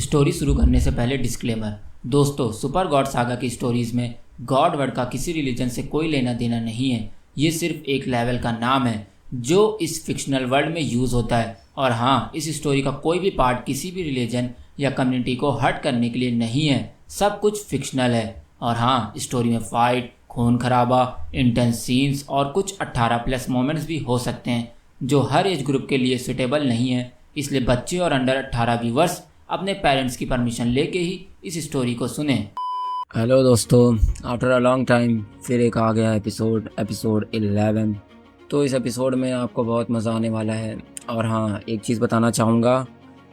Story शुरू करने से पहले डिस्क्लेमर। दोस्तों, सुपर गॉड सागा की स्टोरीज़ में गॉड वर्ड का किसी रिलीजन से कोई लेना देना नहीं है। ये सिर्फ एक लेवल का नाम है जो इस फिक्शनल वर्ल्ड में यूज़ होता है। और हाँ, इस स्टोरी का कोई भी पार्ट किसी भी रिलीजन या कम्युनिटी को हर्ट करने के लिए नहीं है। सब कुछ फिक्शनल है। और हाँ, स्टोरी में फाइट, खून खराबा, इंटेंस सीन्स और कुछ 18+ मोमेंट्स भी हो सकते हैं जो हर एज ग्रुप के लिए सुटेबल नहीं है। इसलिए बच्चे और अंडर 18 व्यूवर्स अपने पेरेंट्स की परमिशन लेके ही इस स्टोरी को सुने। हेलो दोस्तों, आफ्टर अ लॉन्ग टाइम फिर एक आ गया एपिसोड 11। तो इस एपिसोड में आपको बहुत मज़ा आने वाला है। और हाँ, एक चीज़ बताना चाहूँगा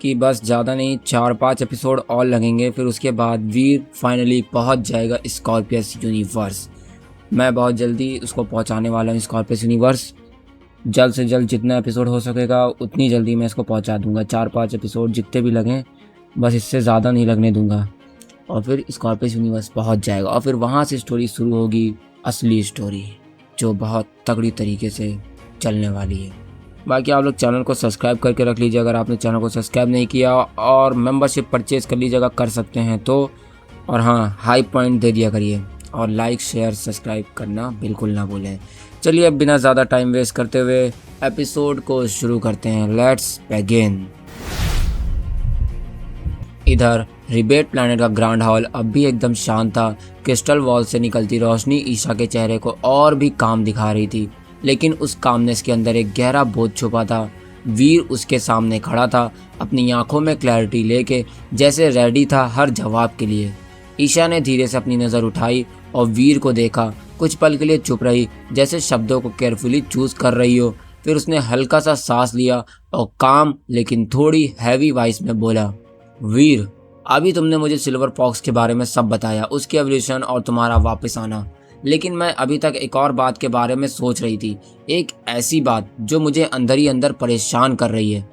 कि बस ज़्यादा नहीं, 4-5 एपिसोड और लगेंगे, फिर उसके बाद वीर फाइनली पहुँच जाएगा स्कॉर्पियस यूनिवर्स। मैं बहुत जल्दी उसको पहुँचाने वाला हूँ स्कॉर्पियस यूनिवर्स। जल्द से जल्द जितना एपिसोड हो सकेगा उतनी जल्दी मैं इसको पहुँचा दूँगा। 4-5 एपिसोड जितने भी लगें, बस इससे ज़्यादा नहीं लगने दूँगा। और फिर स्कॉर्पियस यूनिवर्स पहुंच जाएगा और फिर वहाँ से स्टोरी शुरू होगी, असली स्टोरी जो बहुत तगड़ी तरीके से चलने वाली है। बाकी आप लोग चैनल को सब्सक्राइब करके रख लीजिए अगर आपने चैनल को सब्सक्राइब नहीं किया, और मेंबरशिप परचेज़ कर लीजिएगा, कर सकते हैं तो। और हाँ, हाई पॉइंट दे दिया करिए और लाइक शेयर सब्सक्राइब करना बिल्कुल ना भूलें। चलिए, अब बिना ज़्यादा टाइम वेस्ट करते हुए एपिसोड को शुरू करते हैं। Let's begin. इधर रिबेट प्लैनेट का ग्रैंड हॉल अब भी एकदम शांत था। क्रिस्टल वॉल से निकलती रोशनी ईशा के चेहरे को और भी काम दिखा रही थी, लेकिन उस कामनेस के अंदर एक गहरा बोझ छुपा था। वीर उसके सामने खड़ा था, अपनी आंखों में क्लैरिटी लेके, जैसे रेडी था हर जवाब के लिए। ईशा ने धीरे से अपनी नज़र उठाई और वीर को देखा। कुछ पल के लिए चुप रही, जैसे शब्दों को केयरफुली चूज कर रही हो। फिर उसने हल्का सा सांस लिया और काम लेकिन थोड़ी हैवी वॉइस में बोला, वीर, अभी तुमने मुझे सिल्वर फॉक्स के बारे में सब बताया, उसकी एवोल्यूशन और तुम्हारा वापस आना, लेकिन मैं अभी तक एक और बात के बारे में सोच रही थी। एक ऐसी बात जो मुझे अंदर ही अंदर परेशान कर रही है,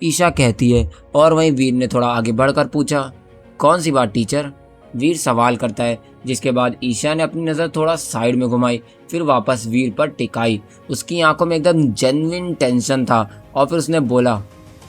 ईशा कहती है। और वहीं वीर ने थोड़ा आगे बढ़कर पूछा, कौन सी बात टीचर? वीर सवाल करता है, जिसके बाद ईशा ने अपनी नज़र थोड़ा साइड में घुमाई, फिर वापस वीर पर टिकाई। उसकी आंखों में एकदम जेन्युइन टेंशन था। और फिर उसने बोला,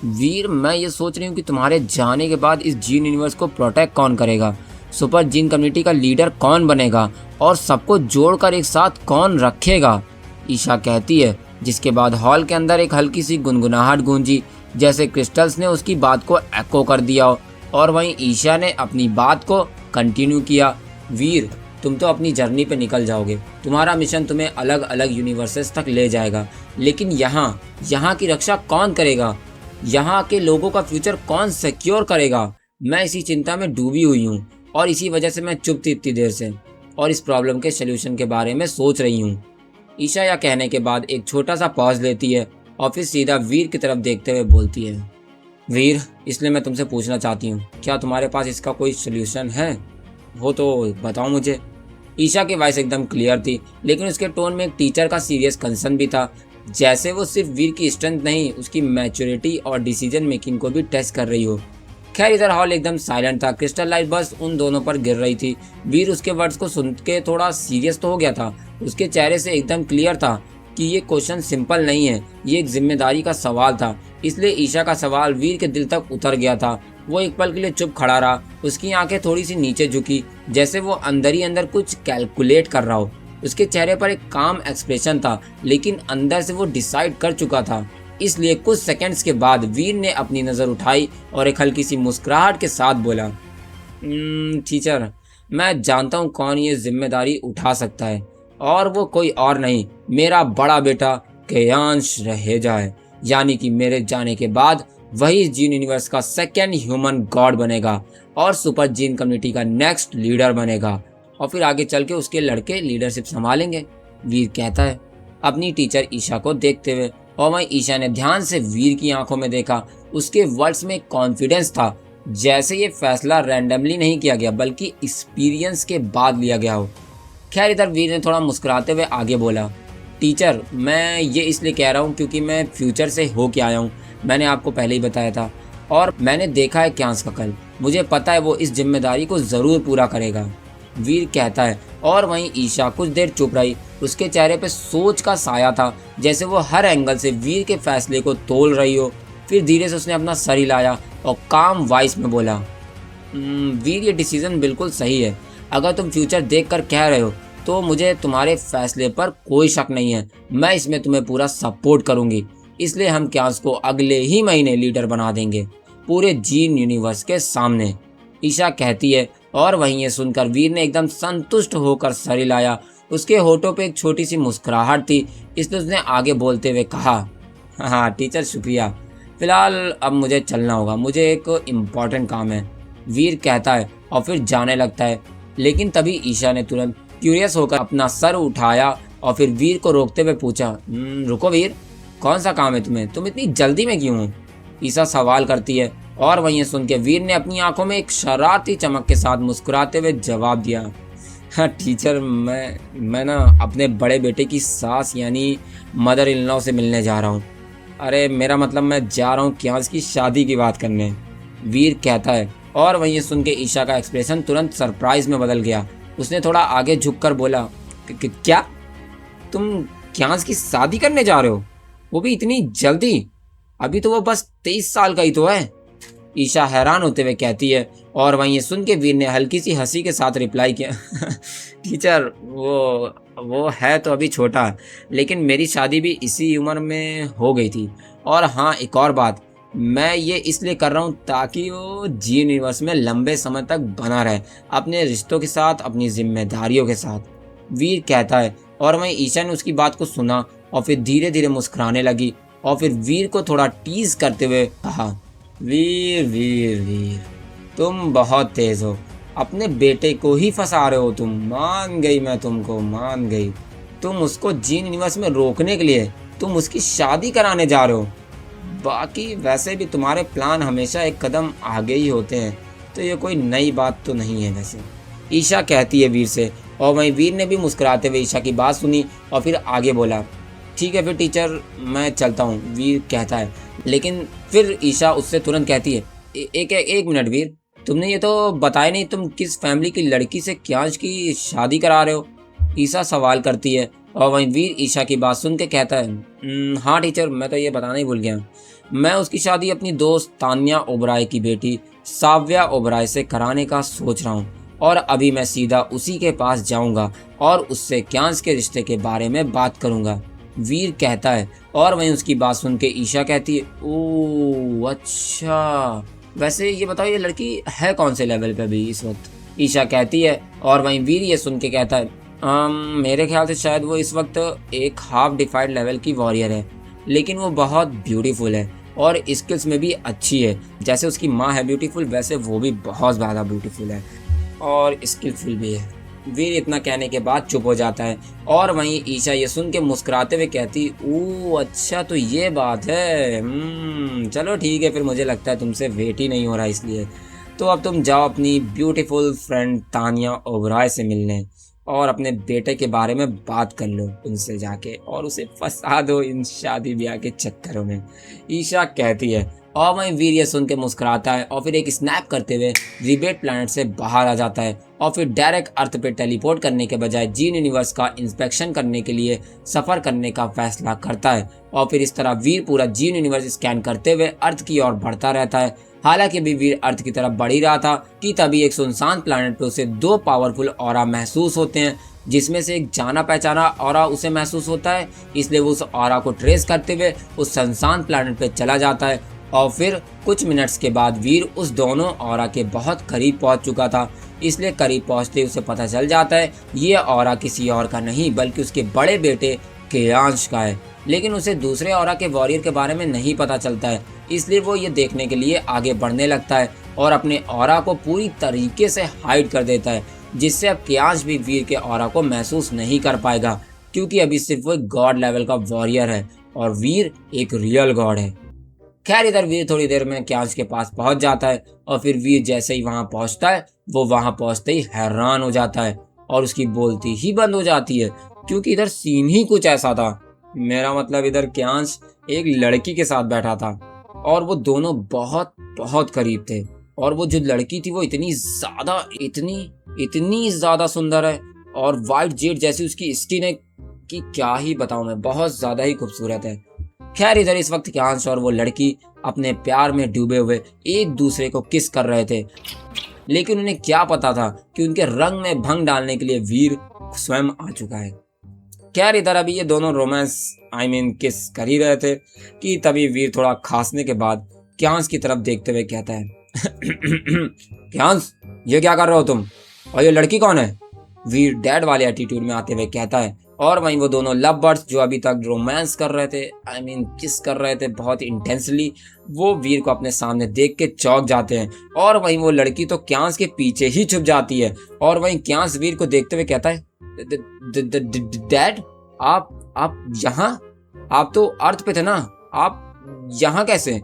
वीर, मैं ये सोच रही हूँ कि तुम्हारे जाने के बाद इस जीन यूनिवर्स को प्रोटेक्ट कौन करेगा, सुपर जीन कम्युनिटी का लीडर कौन बनेगा, और सबको जोड़कर एक साथ कौन रखेगा? ईशा कहती है, जिसके बाद हॉल के अंदर एक हल्की सी गुनगुनाहट गूंजी, जैसे क्रिस्टल्स ने उसकी बात को एको कर दिया। और वहीं ईशा ने अपनी बात को कंटिन्यू किया, वीर, तुम तो अपनी जर्नी पे निकल जाओगे, तुम्हारा मिशन तुम्हें अलग अलग यूनिवर्सेस तक ले जाएगा, लेकिन यहाँ की रक्षा कौन करेगा? यहाँ के लोगों का फ्यूचर कौन सिक्योर करेगा? मैं इसी चिंता में डूबी हुई हूँ और इसी वजह से मैं चुप थी इतनी देर से और इस प्रॉब्लम के सोल्यूशन के बारे में सोच रही हूँ। ईशा यह कहने के बाद एक छोटा सा पॉज लेती है और फिर सीधा वीर की तरफ देखते हुए बोलती है, वीर, इसलिए मैं तुमसे पूछना चाहती हूँ, क्या तुम्हारे पास इसका कोई सोल्यूशन है? हो तो बताओ मुझे। ईशा की वॉइस एकदम क्लियर थी, लेकिन उसके टोन में एक टीचर का सीरियस कंसर्न भी था, जैसे वो सिर्फ वीर की स्ट्रेंथ नहीं, उसकी मैच्योरिटी और डिसीजन मेकिंग को भी टेस्ट कर रही हो। खैर, इधर हॉल एकदम साइलेंट था। क्रिस्टल लाइट बस उन दोनों पर गिर रही थी। वीर उसके वर्ड्स को सुन के थोड़ा सीरियस तो हो गया था। उसके चेहरे से एकदम क्लियर था कि ये क्वेश्चन सिंपल नहीं है, ये एक जिम्मेदारी का सवाल था। इसलिए ईशा का सवाल वीर के दिल तक उतर गया था। वो एक पल के लिए चुप खड़ा रहा, उसकी आंखें थोड़ी सी नीचे झुकी, जैसे वो अंदर ही अंदर कुछ कैलकुलेट कर रहा हो। उसके चेहरे पर एक काम एक्सप्रेशन था, लेकिन अंदर से वो डिसाइड कर चुका था। इसलिए कुछ सेकंड्स के बाद वीर ने अपनी नज़र उठाई और एक हल्की सी मुस्कुराहट के साथ बोला, टीचर, मैं जानता हूँ कौन ये जिम्मेदारी उठा सकता है, और वो कोई और नहीं, मेरा बड़ा बेटा केयांश रहेजा है। यानी कि मेरे जाने के बाद वही जीन यूनिवर्स का सेकेंड ह्यूमन गॉड बनेगा और सुपर जीन कम्युनिटी का नेक्स्ट लीडर बनेगा, और फिर आगे चल के उसके लड़के लीडरशिप संभालेंगे, वीर कहता है अपनी टीचर ईशा को देखते हुए। और वहीं ईशा ने ध्यान से वीर की आंखों में देखा। उसके वर्ड्स में कॉन्फिडेंस था, जैसे ये फैसला रैंडमली नहीं किया गया बल्कि एक्सपीरियंस के बाद लिया गया हो। खैर, इधर वीर ने थोड़ा मुस्कुराते हुए आगे बोला, टीचर, मैं ये इसलिए कह रहा हूँ क्योंकि मैं फ्यूचर से होके आया हूँ। मैंने आपको पहले ही बताया था और मैंने देखा है क्यांस का कल। मुझे पता है वो इस जिम्मेदारी को ज़रूर पूरा करेगा, वीर कहता है। और वहीं ईशा कुछ देर चुप रही। उसके चेहरे पे सोच का साया था, जैसे वो हर एंगल से वीर के फैसले को तोल रही हो। फिर धीरे से उसने अपना सर हिलाया और काम वॉइस में बोला, वीर ये डिसीजन बिल्कुल सही है। अगर तुम फ्यूचर देख कर कह रहे हो तो मुझे तुम्हारे फैसले पर कोई शक नहीं है। मैं इसमें तुम्हें पूरा सपोर्ट करूंगी। इसलिए हम क्यांस को अगले ही महीने लीडर बना देंगे, पूरे जीन यूनिवर्स के सामने, ईशा कहती है। और वहीं ये सुनकर वीर ने एकदम संतुष्ट होकर सर हिलाया। उसके होठों पे एक छोटी सी मुस्कुराहट थी, इसलिए उसने आगे बोलते हुए कहा, हाँ टीचर शुक्रिया, फिलहाल अब मुझे चलना होगा, मुझे एक इम्पॉर्टेंट काम है, वीर कहता है और फिर जाने लगता है। लेकिन तभी ईशा ने तुरंत क्यूरियस होकर अपना सर उठाया और फिर वीर को रोकते हुए पूछा, रुको वीर, कौन सा काम है तुम्हें, तुम इतनी जल्दी में क्यों हो? ईशा सवाल करती है। और वहीं सुन के वीर ने अपनी आंखों में एक शरारती चमक के साथ मुस्कुराते हुए जवाब दिया, हाँ टीचर, मैं ना अपने बड़े बेटे की सास यानी मदर इन लॉ से मिलने जा रहा हूँ। अरे मेरा मतलब मैं जा रहा हूँ क्यांस की शादी की बात करने, वीर कहता है। और वहीं सुन के ईशा का एक्सप्रेशन तुरंत सरप्राइज में बदल गया। उसने थोड़ा आगे झुककर बोला, क्या तुम क्यांस की शादी करने जा रहे हो, वो भी इतनी जल्दी? अभी तो वो बस 23 साल का ही तो है, ईशा हैरान होते हुए कहती है। और वहीं सुन के वीर ने हल्की सी हंसी के साथ रिप्लाई किया, टीचर वो है तो अभी छोटा, लेकिन मेरी शादी भी इसी उम्र में हो गई थी। और हाँ, एक और बात, मैं ये इसलिए कर रहा हूँ ताकि वो जी यूनिवर्स में लंबे समय तक बना रहे, अपने रिश्तों के साथ, अपनी जिम्मेदारियों के साथ, वीर कहता है। और वहीं ईशा ने उसकी बात को सुना और फिर धीरे धीरे मुस्कुराने लगी और फिर वीर को थोड़ा टीज करते हुए कहा, वीर वीर वीर, तुम बहुत तेज हो, अपने बेटे को ही फंसा रहे हो तुम, मान गई मैं तुमको, मान गई। तुम उसको जीन यूनिवर्स में रोकने के लिए तुम उसकी शादी कराने जा रहे हो। बाकी वैसे भी तुम्हारे प्लान हमेशा एक कदम आगे ही होते हैं, तो ये कोई नई बात तो नहीं है वैसे, ईशा कहती है वीर से। और वहीं वीर ने भी मुस्कुराते हुए ईशा की बात सुनी और फिर आगे बोला, ठीक है फिर टीचर, मैं चलता हूँ, वीर कहता है। लेकिन फिर ईशा उससे तुरंत कहती है, एक मिनट वीर, तुमने ये तो बताया नहीं तुम किस फैमिली की लड़की से क्यांश की शादी करा रहे हो? ईशा सवाल करती है। और वहीं वीर ईशा की बात सुन के कहता है, हाँ टीचर, मैं तो ये बताना ही भूल गया, मैं उसकी शादी अपनी दोस्त तान्या ओबराय की बेटी साव्या ओबराय से कराने का सोच रहा हूँ। और अभी मैं सीधा उसी के पास जाऊँगा और उससे क्यांश के रिश्ते के बारे में बात करूँगा, वीर कहता है। और वहीं उसकी बात सुन के ईशा कहती है, ओह अच्छा, वैसे ये बताओ ये लड़की है कौन से लेवल पे अभी इस वक्त? ईशा कहती है। और वहीं वीर ये सुन के कहता है, मेरे ख्याल से शायद वो इस वक्त एक हाफ डिफाइंड लेवल की वॉरियर है, लेकिन वो बहुत ब्यूटीफुल है और स्किल्स में भी अच्छी है। जैसे उसकी माँ है ब्यूटीफुल, वैसे वो भी बहुत ज़्यादा ब्यूटीफुल है और स्किलफुल भी है। वीर इतना कहने के बाद चुप हो जाता है। और वहीं ईशा ये सुन के मुस्कुराते हुए कहती, ओह अच्छा तो ये बात है, चलो ठीक है, फिर मुझे लगता है तुमसे वेट ही नहीं हो रहा, इसलिए तो अब तुम जाओ अपनी ब्यूटीफुल फ्रेंड तान्या ओबराय से मिलने और अपने बेटे के बारे में बात कर लो उनसे जाके और उसे फंसा दो इन शादी ब्याह के चक्करों में, ईशा कहती है। और वहीं वीर ये सुन के मुस्कुराता है और फिर एक स्नैप करते हुए रिबेट प्लैनेट से बाहर आ जाता है और फिर डायरेक्ट अर्थ पे टेलीपोर्ट करने के बजाय जीन यूनिवर्स का इंस्पेक्शन करने के लिए सफर करने का फैसला करता है। और फिर इस तरह वीर पूरा जीन यूनिवर्स स्कैन करते हुए अर्थ की ओर बढ़ता रहता है। हालांकि भी वीर अर्थ की तरफ बढ़ ही रहा था कि तभी एक सुनसान प्लैनेट पे उसे दो पावरफुल ऑरा महसूस होते हैं, जिसमें से एक जाना पहचाना ऑरा उसे महसूस होता है। इसलिए वो उस ऑरा को ट्रेस करते हुए उस सुनसान प्लैनेट पे चला जाता है। और फिर कुछ मिनट्स के बाद वीर उस दोनों ऑरा के बहुत करीब पहुंच चुका था। इसलिए करीब पहुंचते उसे पता चल जाता है ये ऑरा किसी और का नहीं बल्कि उसके बड़े बेटे क्यांश का है। लेकिन उसे दूसरे ऑरा के वॉरियर के बारे में नहीं पता चलता है, इसलिए वो ये देखने के लिए आगे बढ़ने लगता है और अपने ऑरा को पूरी तरीके से हाइड कर देता है, जिससे अब क्यांश भी वीर के ऑरा को महसूस नहीं कर पाएगा, क्योंकि अभी सिर्फ वो एक गॉड लेवल का वॉरियर है और वीर एक रियल गॉड है। खैर इधर वीर थोड़ी देर में क्यांश के पास पहुंच जाता है और फिर वीर जैसे ही वहां पहुंचता है वो वहां पहुंचते ही हैरान हो जाता है और उसकी बोलती ही बंद हो जाती है, क्योंकि इधर सीन ही कुछ ऐसा था। मेरा मतलब इधर क्यांश एक लड़की के साथ बैठा था और वो दोनों बहुत बहुत करीब थे और वो जो लड़की थी वो इतनी ज्यादा सुंदर है और वाइट जेट जैसी उसकी स्किन है कि क्या ही बताऊं मैं, बहुत ज्यादा ही खूबसूरत है। खैर इधर इस वक्त क्यांश और वो लड़की अपने प्यार में डूबे हुए एक दूसरे को किस कर रहे थे। लेकिन उन्हें क्या पता था कि उनके रंग में भंग डालने के लिए वीर स्वयं आ चुका है। खैर इधर अभी ये दोनों रोमांस किस कर ही रहे थे कि तभी वीर थोड़ा खांसने के बाद क्यांस की तरफ देखते हुए कहता है क्यांस, ये क्या कर रहे हो तुम, और ये लड़की कौन है? वीर डैड वाले एटीट्यूड में आते हुए कहता है। और वहीं वो दोनों लव बर्ड्स जो अभी तक रोमांस कर रहे थे, किस कर रहे थे बहुत इंटेंसली, वो वीर को अपने सामने देख के चौंक जाते हैं। और वहीं वो लड़की तो क्यांस के पीछे ही छुप जाती है। और वहीं क्यांस वीर को देखते हुए कहता है, डैड, आप यहाँ? आप तो अर्थ पे थे ना, आप यहाँ कैसे?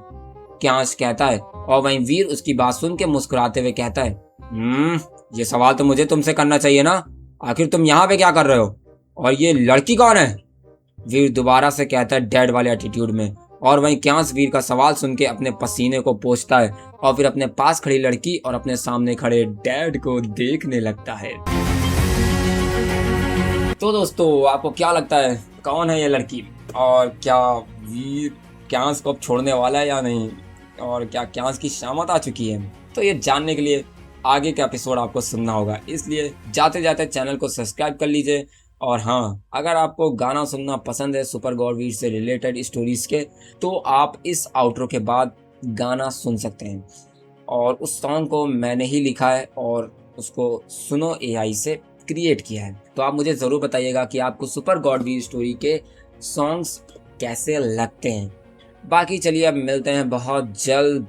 क्यांस कहता है। और वहीं वीर उसकी बात सुन के मुस्कुराते हुए कहता है, ये सवाल तो मुझे तुमसे करना चाहिए ना, आखिर तुम यहाँ पे क्या कर रहे हो, और ये लड़की कौन है? वीर दोबारा से कहता है डैड वाले एटीट्यूड में। और वहीं क्यांस वीर का सवाल सुन के अपने पसीने को पोंछता है और फिर अपने पास खड़ी लड़की और अपने सामने खड़े डैड को देखने लगता है। तो दोस्तों, आपको क्या लगता है कौन है ये लड़की, और क्या वीर क्यांस को अब छोड़ने वाला है या नहीं, और क्या क्यांस की शामत आ चुकी है? तो ये जानने के लिए आगे का एपिसोड आपको सुनना होगा, इसलिए जाते जाते चैनल को सब्सक्राइब कर लीजिए। और हाँ, अगर आपको गाना सुनना पसंद है सुपर गॉड वीर से रिलेटेड स्टोरीज के, तो आप इस आउट्रो के बाद गाना सुन सकते हैं। और उस सॉन्ग को मैंने ही लिखा है और उसको सुनो AI से क्रिएट किया है। तो आप मुझे ज़रूर बताइएगा कि आपको सुपर गॉड वीर स्टोरी के सॉन्ग्स कैसे लगते हैं। बाकी चलिए अब मिलते हैं बहुत जल्द,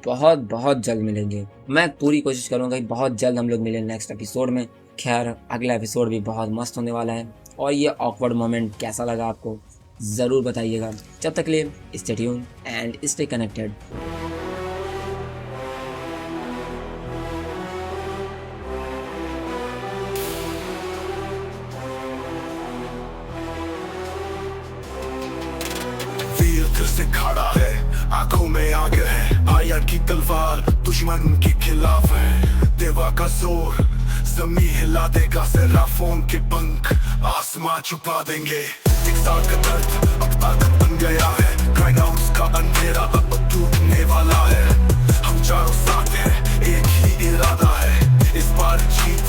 बहुत जल्द मिलेंगे। मैं पूरी कोशिश करूँगा कि बहुत जल्द हम लोग मिलें नेक्स्ट एपिसोड में। खैर अगला एपिसोड भी बहुत मस्त होने वाला है। और ये ऑकवर्ड मोमेंट कैसा लगा आपको ज़रूर बताइएगा। जब तक के लिए stay tune and stay connected. वीर से खड़ा है, आंखों में आग है, आया की तलवार दुश्मन के खिलाफ है। देवा का जोर जमीन हिला देगा, सेराफोन के पंख आसमां छुपा देंगे। एक साथ का दर्द अब ताकत बन गया है, क्राइंग आउट का अंधेरा अब टूटने वाला है। हम चारों साथ हैं, एक ही इरादा है, इस बार जीत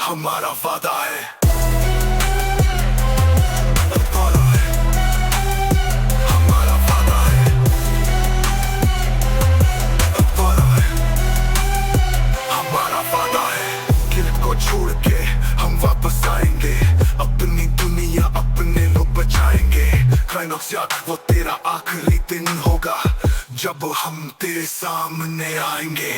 हमारा वादा है। छोड़ के हम वापस आएंगे, अपनी दुनिया अपने लोग बचाएंगे। क्लाइमैक्स याद वो तेरा आखिरी दिन होगा, जब हम तेरे सामने आएंगे,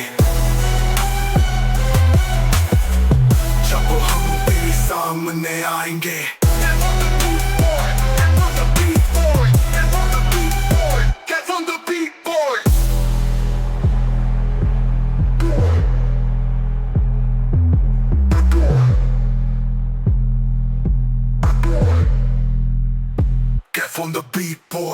जब हम तेरे सामने आएंगे। From the beat, boy.